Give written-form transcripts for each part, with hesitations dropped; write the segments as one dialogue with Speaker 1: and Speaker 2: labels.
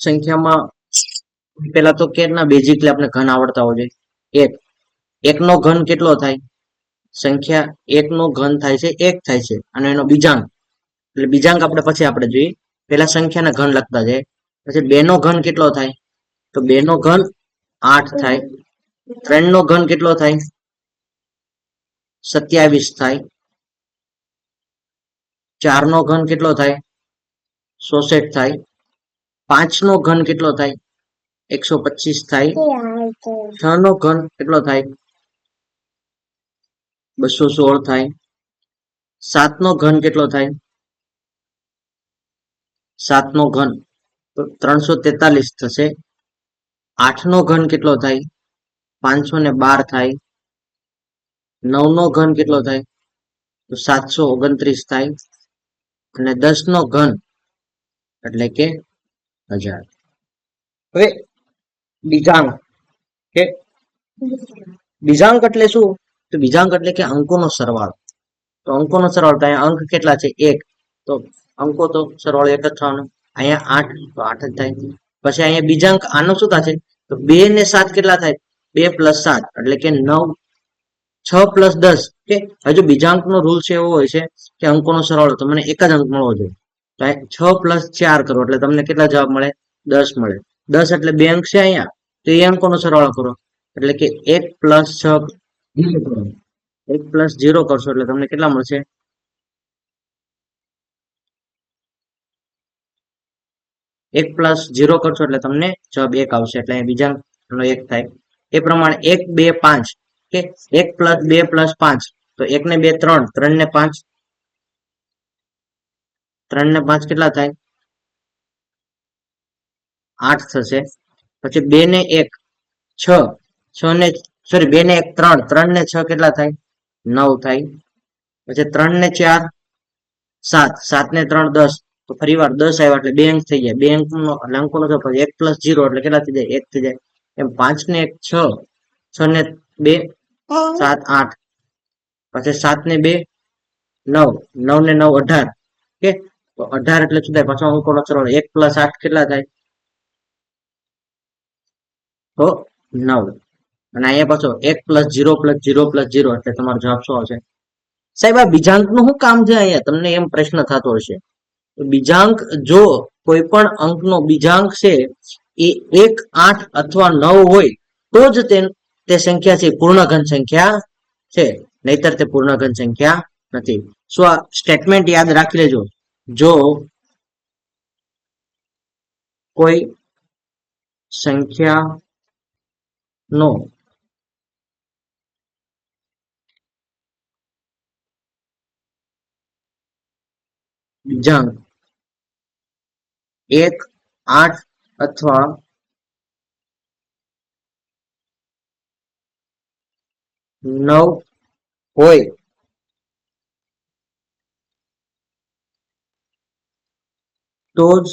Speaker 1: સંખ્યામાં પેલા તો કેટલા બેઝિકલી આપણે ઘન આવડતા હોવો જોઈએ. એક એકનો ઘન કેટલો થાય? સંખ્યા એકનો ઘન થાય છે એક થાય છે અને એનો બીજાંક, એટલે બીજાંક આપણે પછી આપણે જોઈએ. પેલા સંખ્યાના ઘન લખતા જાય. પછી 2 નો ઘન કેટલો થાય? તો 2 નો ઘન 8 થાય. 3 નો ઘન કેટલો થાય? 27 થાય. 4 નો ઘન કેટલો થાય? 66 થાય. 5 નો ઘન કેટલો થાય? 125 થાય. 6 નો ઘન કેટલો થાય? 216 થાય. 7 નો ઘન કેટલો થાય? 7 નો ઘન તો 343 થશે. 8 નો ઘન કેટલો થાય? 512 થાય. 9 નો ઘન કેટલો થાય? તો 729 થાય. અને 10 નો ઘન એટલે કે 1000. હવે બીજાંક કે બીજાંક એટલે શું? તો બીજાંક એટલે કે અંકોનો સરવાળો. તો અંકોનો સરવાળો તો અહીંયા અંક કેટલા છે? 1. તો અંકો તો સરવાળો 1 જ થવાનો. અહીંયા 8 તો 8 જ થાય. પછી અહીંયા બીજાંક આનો શું થશે? તો 2 ને 7 કેટલા થાય? 2 + 7 એટલે કે 9. 6 + 10 કે હજુ બીજાંકનો રૂલ છે એવો હોય છે કે અંકોનો સરવાળો તો મને એક જ અંક મળવો જોઈએ. તો 6 + 4 કરો એટલે તમને કેટલા જવાબ મળે? 10 મળે. 10 એટલે 2 અંક છે અહીંયા, તો એ અંકોનો સરવાળો કરો એટલે કે 1 + 6 1 + 0 કરશો એટલે તમને કેટલા મળશે? 1 + 0 કરશો એટલે તમને જવાબ 1 આવશે. એટલે અહીં બીજાંકનો 1 થાય. એ પ્રમાણે 1 2 5 કે 1 + 2 + 5 તો 1 ને 2 3, 3 ને 5 3 ને 5 કેટલા થાય? 8 થશે. પછી 2 ને 1 6, 6 ને સોરી 2 ને 1 3, 3 ને 6 કેટલા થાય? 9 થાય. પછી 3 ને 4 7, 7 ને 3 10 તો ફરી વાર 10 આવ્યા એટલે 2 અંક થઈ જાય. 2 અંકનો એટલે અંકોનો તો 1 + 0 એટલે કેટલા થઈ જાય? 1 થઈ જાય. એમ 5 ને 1 6, 6 ને 2 7 8, પછી 7 ને 2 9, 9 ને 9 18 કે તો 18 એટલે શું થાય? પાછો અંકોનો સરવાળો 1 + 8 કેટલા થાય? તો 9. અને અહીંયા પાછો 1 + 0 + 0 + 0 એટલે તમારો જવાબ શું આવશે? સાહેબ આ બીજાંકનું શું કામ છે અહીંયા? તમને એમ પ્રશ્ન થતો હશે. બીજાંક જો કોઈ પણ અંકનો બીજાંક છે એ 1 8 અથવા 9 હોય તો જ તે સંખ્યા છે પૂર્ણઘન સંખ્યા છે, નહીતર તે પૂર્ણઘન સંખ્યા નથી. શું આ સ્ટેટમેન્ટ યાદ રાખી લેજો. જો કોઈ સંખ્યા નો બીજાંક 1 8 અથવા 9 હોય તો જ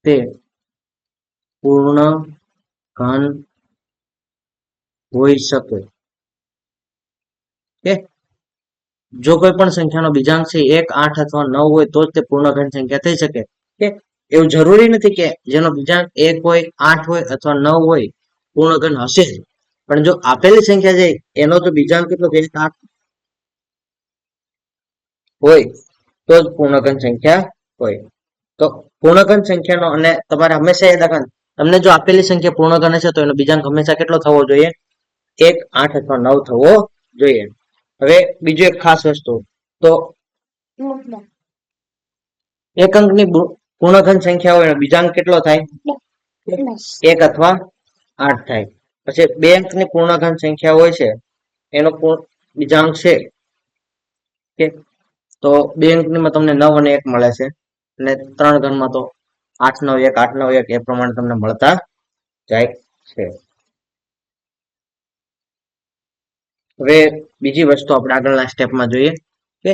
Speaker 1: તે પૂર્ણઘન હોઈ શકે. કે જો કોઈ પણ સંખ્યાનો બીજાંક છે 1 8 અથવા 9 હોય તો જ તે પૂર્ણઘન સંખ્યા થઈ શકે. કે એવું જરૂરી નથી કે જેનો બીજાંક 1 હોય 8 હોય અથવા 9 હોય પૂર્ણઘન હશે જ. પણ જો આપેલી સંખ્યા છે એનો તો બીજાંક કેટલો છે? 1 8 હોય તો જ પૂર્ણઘન સંખ્યા હોય. તો પૂર્ણઘન સંખ્યાનો અને તમારે હંમેશા યાદ રાખવાનું, તમને જો આપેલી સંખ્યા પૂર્ણઘન હશે તો એનો બીજાંક હંમેશા કેટલો થવો જોઈએ? 1 8 અથવા 9 થવો જોઈએ. હવે બીજું એક ખાસ વસ્તુ, તો એક અંકની પૂર્ણઘન સંખ્યા હોય બીજાંક કેટલો થાય? 1 અથવા 8 થાય. પછી 2 અંકની પૂર્ણઘન સંખ્યા હોય છે એનો બીજાંક છે તો 2 અંકની તમને 9 અને 1 મળે છે, અને 3 ઘનમાં તો 8 9 1 8 9 1 એ પ્રમાણે તમને મળતા જાય છે. હવે બીજી વસ્તુ આપણે આગળના સ્ટેપમાં જોઈએ કે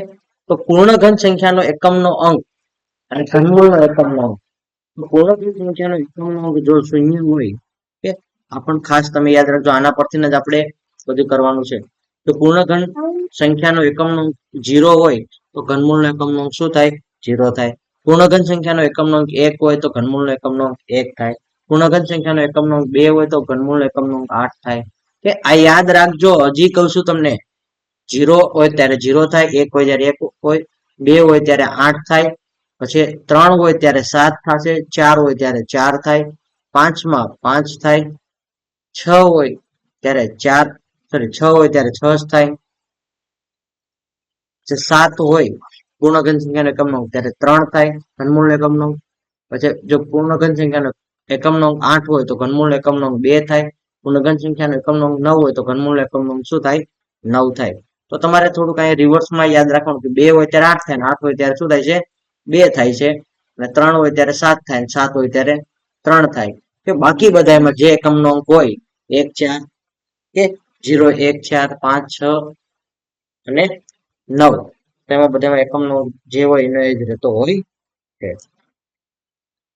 Speaker 1: તો પૂર્ણઘન સંખ્યાનો એકમનો અંક અને ઘનમૂળનો એકમનો અંક. પૂર્ણઘન સંખ્યાનો એકમનો અંક જો શૂન્ય હોય કે આ પણ ખાસ તમે યાદ રાખજો, આના પરથી જ આપણે બધું કરવાનું છે. તો પૂર્ણઘન સંખ્યાનો એકમનો અંક 0 હોય તો ઘનમૂળનો એકમનો અંક શું થાય? 0 થાય. પૂર્ણઘન સંખ્યાનો એકમનો અંક 1 હોય તો ઘનમૂળનો એકમનો અંક 1 થાય. પૂર્ણઘન સંખ્યાનો એકમનો અંક 2 હોય તો ઘનમૂળનો એકમનો અંક 8 થાય. કે આ યાદ રાખજો. હજી કહું છું તમને, 0 હોય ત્યારે 0 થાય, 1 હોય ત્યારે 1 હોય, 2 હોય ત્યારે 8 થાય, પછી 3 હોય ત્યારે 7 થશે, 4 હોય ત્યારે 4 થાય, 5 માં 5 થાય, 6 હોય ત્યારે 4 સોરી 6 હોય ત્યારે 6 થાય, 7 હોય પૂર્ણઘન સંખ્યાનો એકમનો અંક ત્યારે 3 થાય ઘનમૂળનો એકમનો અંક. પછી જો પૂર્ણઘન સંખ્યાનો એકમનો અંક 8 હોય તો ઘનમૂળનો એકમનો અંક 2 થાય. પૂર્ણઘન સંખ્યાનો એકમનો અંક 9 હોય તો ઘનમૂળનો એકમનો અંક શું થાય? 9 થાય. તો તમારે થોડુંક અહીંયા રિવર્સમાં યાદ રાખવાનું કે 2 હોય ત્યારે 8 થાય ને 8 હોય ત્યારે શું થાય છે? 2 થાય છે. અને 3 હોય ત્યારે 7 થાય, 7 હોય ત્યારે 3 થાય. કે બાકી બધા એમાં જે એકમનો અંક હોય 1 4 કે 0 1 4 5 6 અને 9, તેમાં બધામાં એકમનો જે હોય એનો એ જ રહેતો હોય છે.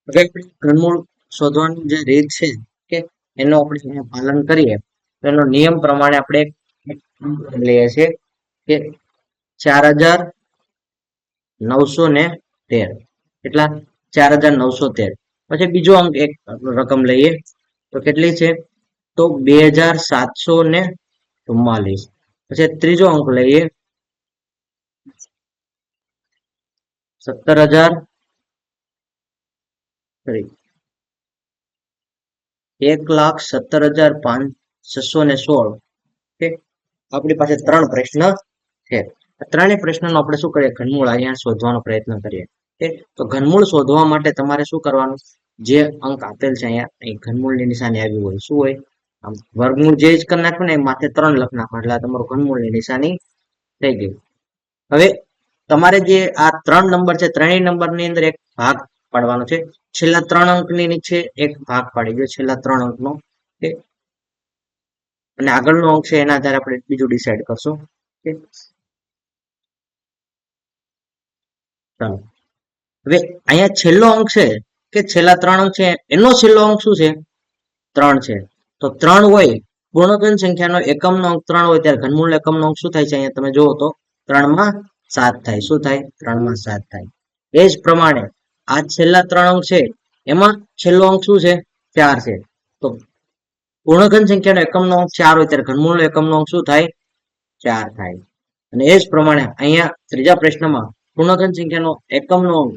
Speaker 1: હવે ઘનમૂળ શોધવાની જે રીત છે કે એનો આપણે પાલન કરીએ તો એનો નિયમ પ્રમાણે આપણે લઈએ છીએ કે 4913. કેટલા? 4913. પછી બીજો અંક એક રકમ લઈએ તો કેટલી છે? તો 2744. પછી ત્રીજો અંક લઈએ 17,000 1,17,616. આપણી પાસે 3 પ્રશ્ન છે. ત્રણેય પ્રશ્નનો આપણે શું કરીએ? ઘનમૂળ અહીંયા શોધવાનો પ્રયત્ન કરીએ. તો ઘનમૂળ શોધવા માટે તમારે શું કરવાનું? જે અંક આપેલ છે અહીંયા ઘનમૂળની નિશાની આવી હોય શું હોય? આમ વર્ગમૂળ જે જ કરી નાખો ને માથે 3 લખ નાખો એટલે તમારું ઘનમૂળની નિશાની થઈ ગઈ. હવે તમારે જે આ 3 નંબર છે, ત્રણેય નંબરની અંદર એક ભાગ પાડવાનો છે. છેલ્લા 3 અંકની નીચે એક ભાગ પાડી દો, છેલ્લા 3 અંકનો. અને આગળનો અંક છે એના આધારે આપણે બીજું ડિસાઈડ કરશું. ચાલો હવે અહીંયા છેલ્લો અંક છે કે છેલ્લા 3 અંક છે એનો છેલ્લો અંક શું છે? 3 છે. તો 3 હોય પૂર્ણઘન સંખ્યાનો એકમનો અંક 3 હોય ત્યારે ઘનમૂળ એકમનો અંક શું થાય છે? અહીંયા તમે જુઓ તો 3 માં 7 થાય. શું થાય? 3 માં 7 થાય. એ જ પ્રમાણે આ છેલ્લા 3 અંક છે એમાં છેલ્લો અંક શું છે? 4 છે. તો પૂર્ણઘન સંખ્યાનો એકમનો અંક 4 હોય ત્યારે ઘનમૂળનો એકમનો અંક શું થાય? 4 થાય. અને એ જ પ્રમાણે અહીંયા ત્રીજા પ્રશ્નમાં પૂર્ણઘન સંખ્યાનો એકમનો અંક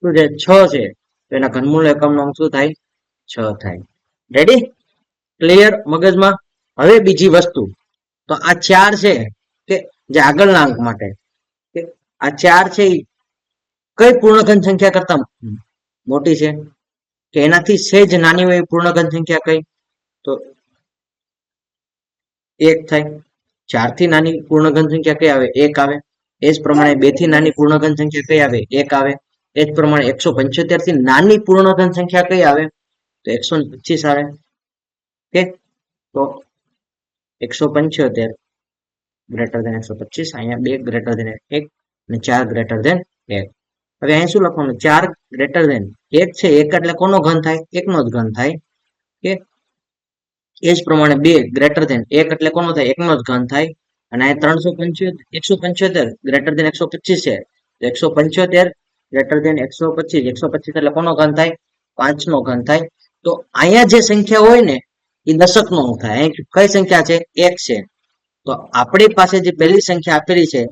Speaker 1: શું છે? 6 છે. તો એના ઘનમૂળનો એકમનો અંક શું થાય? 6 થાય. રેડી? ક્લિયર મગજમાં? હવે બીજી વસ્તુ, તો આ 4 છે કે જે આગળના અંક માટે કે આ 4 છે કઈ પૂર્ણઘન સંખ્યા કરતા મોટી છે? કે એનાથી સહેજ નાની હોય પૂર્ણઘન સંખ્યા કઈ? તો 1 થાય. 4 થી નાની પૂર્ણઘન સંખ્યા કઈ આવે? 1 આવે. એ જ પ્રમાણે 2 થી નાની પૂર્ણઘન સંખ્યા કઈ આવે? 1 આવે. એ જ પ્રમાણે 175 થી નાની પૂર્ણઘન સંખ્યા કઈ આવે? તો 125 આવે. કે તો 175 ગ્રેટર ધેન 125, અહીંયા 2 ગ્રેટર ધેન 1 અને 4 ગ્રેટર ધેન 1. હવે અહીં શું લખવાનું? 4 ગ્રેટર ધેન 1 છે. 1 એટલે કોનો ઘન થાય? 1 નો જ ઘન થાય. કે એ જ પ્રમાણે 2 ગ્રેટર ધેન 1 એટલે કોનો થાય? 1 નો જ ઘન થાય. અને આ 175 ગ્રેટર ધેન 125 છે. 175 ગ્રેટર ધેન 125, 125 એટલે કોનો ઘન થાય? 5 નો ઘન થાય. તો અહીંયા જે સંખ્યા હોય ને એ દશક નો અંક થાય. કઈ સંખ્યા છે? 1 છે. તો આપણી પાસે જે પહેલી સંખ્યા આપેલી છે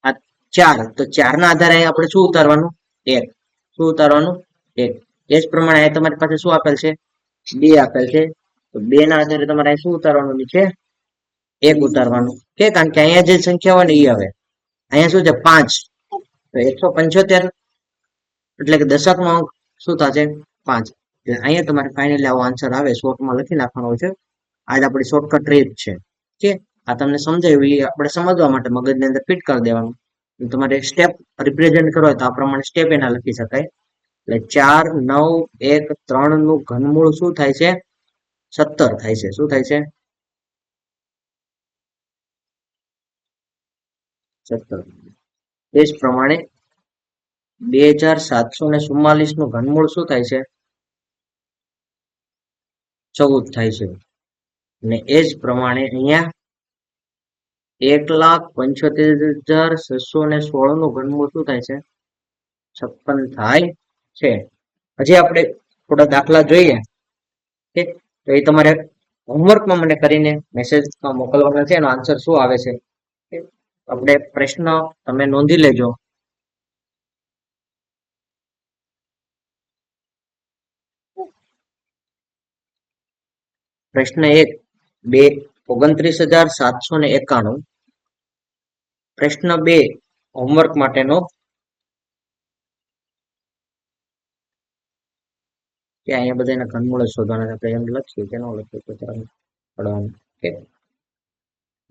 Speaker 1: આ 4, તો 4 ના આધારે આપણે શું ઉતારવાનું? 1. શું ઉતારવાનું? 1. એ જ પ્રમાણે અહીં તમારી પાસે શું આપેલ છે? 2 આપેલ છે. તો 2 ના આધારે તમારે શું ઉતારવાનું છે? 1 ઉતારવાનું. કે કારણ કે અહીંયા જે સંખ્યા હોય ને એ આવે. અહીંયા શું છે? 5. તો 175 એટલે કે દશક નો અંક શું થશે? 5. અહીંયા તમારે ફાઇનલી આવો આન્સર આવે, શોર્ટમાં લખી નાખવાનો છે. આજ આપણી શોર્ટકટ રીત છે. કે આ તમને સમજાયું એ આપણે સમજવા માટે મગજની અંદર ફિટ કરી દેવાનું. તમારે સ્ટેપ રિપ્રેઝેન્ટ કરવા હોય તો આ પ્રમાણે સ્ટેપ એના લખી શકાય. એટલે 4 9 1 3 નું ઘનમૂળ શું થાય છે? 17 થાય છે. શું થાય છે? 17. એ જ પ્રમાણે 2744 નું ઘનમૂળ શું થાય છે? 14 થાય છે. અને એ જ પ્રમાણે અહીંયા 1,75,616 નું ઘનમૂળ શું થાય છે? 56 થાય છે. હજી આપણે થોડા દાખલા જોઈએ કે તો એ તમારે હોમવર્કમાં મને કરીને મેસેજમાં મોકલવાના છે. એનો આન્સર શું આવે છે આપણે પ્રશ્ન તમે નોંધી લેજો. પ્રશ્ન 1 29,791. પ્રશ્ન 2 હોમવર્ક માટેનો કે અહીંયા બધાના ઘનમૂળ શોધવાના આપણે એમ લખીએ કે ન લખીએ તો પડવાનું કે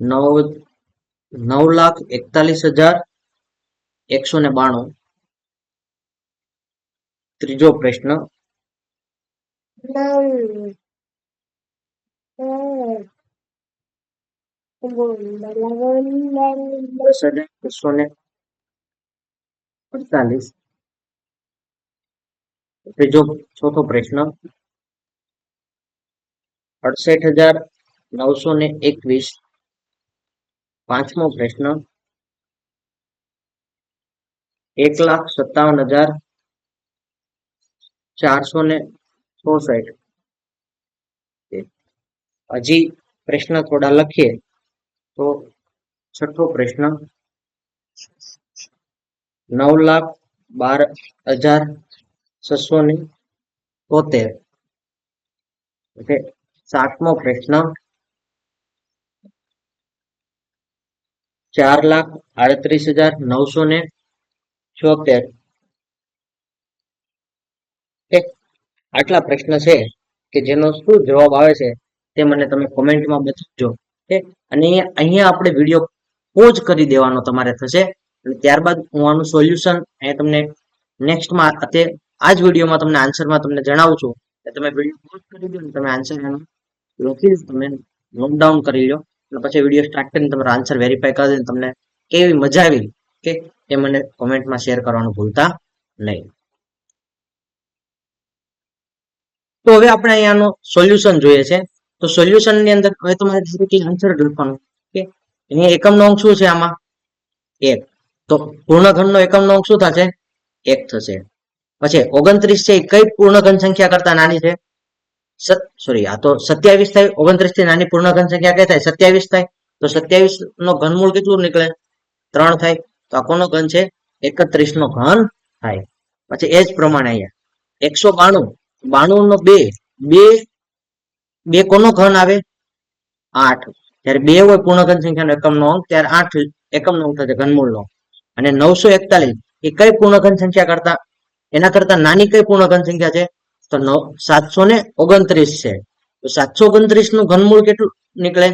Speaker 1: 9,41,192. ત્રીજો પ્રશ્ન 10,248. ચોથો પ્રશ્ન 68,921. પાંચમો પ્રશ્ન 1,57,466. હજી પ્રશ્ન થોડા લખીએ તો છઠ્ઠો પ્રશ્ન 9,12,673. સાતમો પ્રશ્ન 4,38,974. આટલા પ્રશ્ન છે કે જેનો શું જવાબ આવે છે તે મને તમે કોમેન્ટમાં બતાવજો. અને અહીંયા આપણે વિડીયો પોઝ કરી દેવાનો તમારે થશે અને ત્યારબાદ હું આનું સોલ્યુશન અહીંયા તમને નેક્સ્ટમાં આ જ વિડીયોમાં તમને આન્સરમાં તમને જણાવું છું. તમે વિડીયો પોઝ કરી દો ને તમે આન્સર લખી તમે નોટ ડાઉન કરી લો અને પછી વિડીયો સ્ટાર્ટ કરીને તમારો આન્સર વેરીફાઈ કરી દો. તમને કેવી મજા આવી કે એ મને કોમેન્ટમાં શેર કરવાનું ભૂલતા નહીં. તો હવે આપણે અહીંયાનો સોલ્યુશન જોઈએ છે. તો સોલ્યુશન ની અંદર હવે તમારે આન્સર લખવાનું કે અહીંયા એકમનો અંક શું છે આમાં 1. તો પૂર્ણઘનનો એકમનો અંક શું થશે 1 થશે. પછી 29 છે એ કઈ પૂર્ણઘન સંખ્યા કરતા નાની છે? સોરી, આ તો 27 થાય. 29 થી નાની પૂર્ણઘન સંખ્યા કઈ થાય? 27 થાય. તો 27 નો ઘનમૂળ કેટલું નીકળે? 3 થાય. તો આ કોનો ઘન છે? 31 નો ઘન થાય. પછી એ જ પ્રમાણે અહીંયા 192 નો 2 કોનો ઘન આવે? 8. જ્યારે 2 હોય પૂર્ણઘન સંખ્યાનો એકમનો અંક ત્યારે 8 એકમનો અંક થશે ઘનમૂળનો. અને 941 એ કઈ પૂર્ણઘન સંખ્યા કરતા એના કરતા નાની કઈ પૂર્ણઘન સંખ્યા છે? તો 729 છે. તો 729 નું ઘનમૂળ કેટલું નીકળે?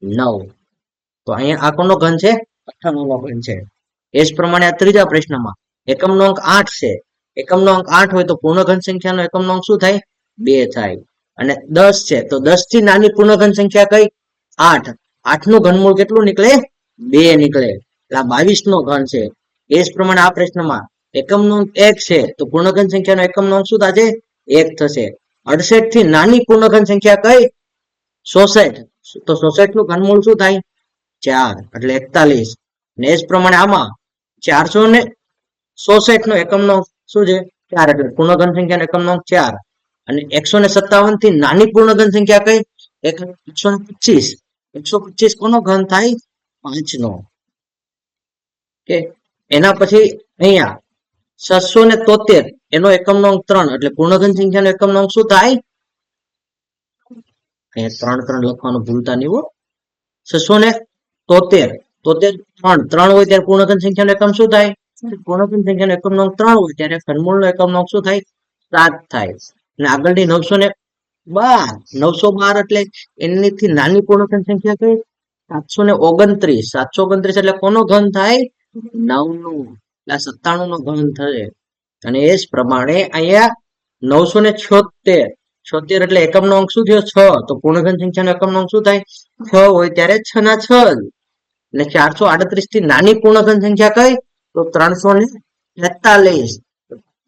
Speaker 1: 9. તો અહીંયા આ કોનો ઘન છે? 98 નો ઘન છે. એ જ પ્રમાણે આ ત્રીજા પ્રશ્નમાં એકમનો અંક 8 છે. એકમનો અંક 8 હોય તો પૂર્ણઘન સંખ્યાનો એકમનો અંક શું થાય? 2 થાય. અને 10 છે તો 10 થી નાની પૂર્ણઘન સંખ્યા કઈ? 8. 8 નું ઘનમૂળ કેટલું નીકળે? 2 નીકળે. એટલે 22 નો ઘન છે. એ જ પ્રમાણે આ પ્રશ્નમાં એકમનો અંક 1 છે તો પૂર્ણઘન સંખ્યાનો એકમનો અંક શું થશે? 1 થશે. 68 થી નાની પૂર્ણઘન સંખ્યા કઈ? 66. તો 66 નું ઘનમૂળ શું થાય? 4 એટલે 41. ને એ જ પ્રમાણે આમાં 466 નો એકમનો શું છે? 4 એટલે પૂર્ણઘન સંખ્યાનો એકમનો અંક 4. અને 157 થી નાની પૂર્ણઘન સંખ્યા કઈ? 125. 125 કોનો ઘન થાય? 5 નો. કે એના પછી અહીંયા 673 એનો એકમનો અંક 3 એટલે પૂર્ણઘન સંખ્યાનો એકમનો અંક શું થાય? અહીંયા 3 લખવાનું ભૂલતા નહીં હો. 673 3 હોય ત્યારે પૂર્ણઘન સંખ્યાનો એકમ શું થાય? પૂર્ણઘન સંખ્યાનો એકમનો અંક 3 હોય ત્યારે ઘનમૂળનો એકમનો અંક શું થાય? 7 થાય. અને આગળની 912 એટલે એનીથી નાની પૂર્ણઘન સંખ્યા કઈ? 729. 729 એટલે કોનો ઘન થાય? 9 નું. એટલે 97 નો ઘન થશે. અને એ જ પ્રમાણે અહીંયા 976 એટલે એકમનો અંક શું થયો? 6. તો પૂર્ણઘન સંખ્યાનો એકમનો અંક શું થાય? 6 હોય ત્યારે 6 ના 6. અને 438 થી નાની પૂર્ણઘન સંખ્યા કઈ? તો 343.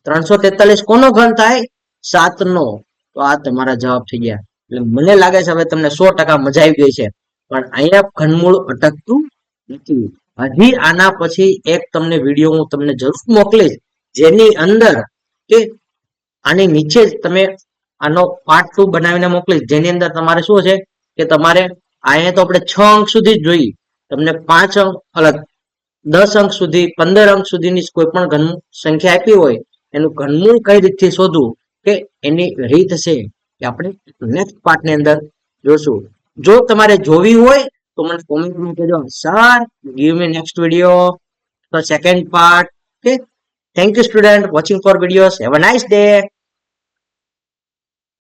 Speaker 1: 343 કોનો ઘન થાય? 7 નો. તો આ તમારા જવાબ થઈ ગયા. એટલે મને લાગે છે હવે તમને 100% મજા આવી ગઈ છે. પણ અહીંયા ઘનમૂળ અટકતું નથી. હજી આના પછી એક તમને વિડીયો હું તમને જરૂર મોકલીશ જેની અંદર કે આની નીચે જ તમે આનો પાર્ટ 2 બનાવીને મોકલીશ, જેની અંદર તમારે શું છે કે તમારે અહીંયા તો આપણે 6 અંક સુધી જ જોઈએ, તમને 5 અંક અલગ 10 અંક સુધી 15 અંક સુધીની કોઈ પણ ઘન સંખ્યા આપી હોય એનું ઘનમૂળ કઈ રીતથી શોધવું કે એની રીત છે કે આપણે નેક્સ્ટ પાર્ટની અંદર જોશું. જો તમારે જોવી હોય તો મને કોમેન્ટમાં કહેજો, sir give me next video the second part. Okay, thank you student watching for videos. Have a nice day.